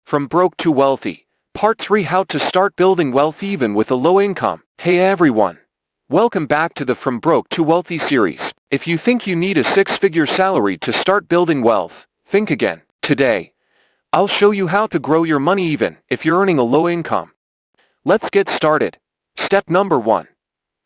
From Broke to Wealthy. Part 3: How to Start Building Wealth Even with a Low Income. Hey everyone. Welcome back to the From Broke to Wealthy series. If you think you need a six-figure salary to start building wealth, think again. Today, I'll show you how to grow your money even if you're earning a low income. Let's get started. Step number 1.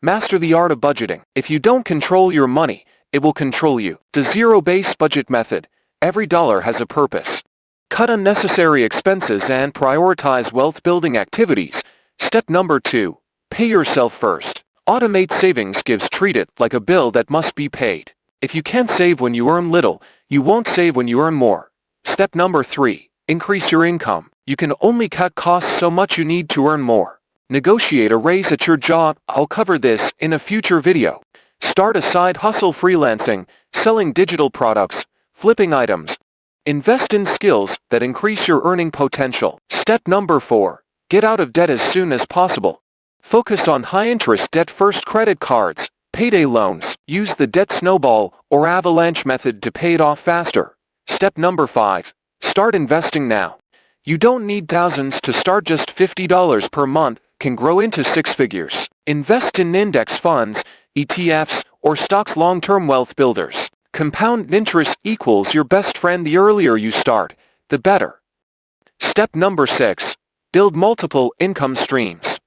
Master the art of budgeting. If you don't control your money, it will control you. The zero-based budget method. Every dollar has a purpose. Cut unnecessary expenses and prioritize wealth-building activities. Step number 2. Pay yourself first. Automate savings gives. Treat it like a bill that must be paid. If you can't save when you earn little, you won't save when you earn more. Step number 3. Increase your income. You can only cut costs so much. You need to earn more. Negotiate a raise at your job. I'll cover this in a future video. Start a side hustle: freelancing, selling digital products, flipping items. Invest in skills that increase your earning potential. Step number 4. Get out of debt as soon as possible. Focus on high-interest debt first: credit cards, payday loans. Use the debt snowball or avalanche method to pay it off faster. Step number 5. Start investing now. You don't need thousands to start. Just $50 per month can grow into six figures. Invest in index funds, ETFs, or stocks. Long-term wealth builders. Compound interest equals your best friend. The earlier you start, the better. Step number 6. Build multiple income streams.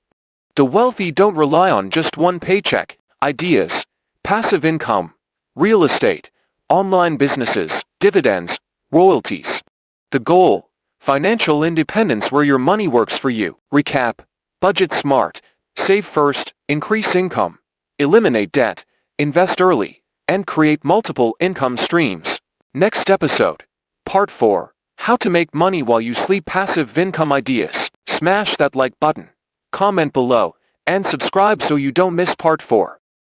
The wealthy don't rely on just one paycheck. Ideas, passive income, real estate, online businesses, dividends, royalties. The goal: financial independence where your money works for you. Recap: budget smart, save first, increase income, eliminate debt, invest early, and create multiple income streams. Next episode. Part 4. How to make money while you sleep: passive income ideas. Smash that like button, comment below, and subscribe so you don't miss part 4.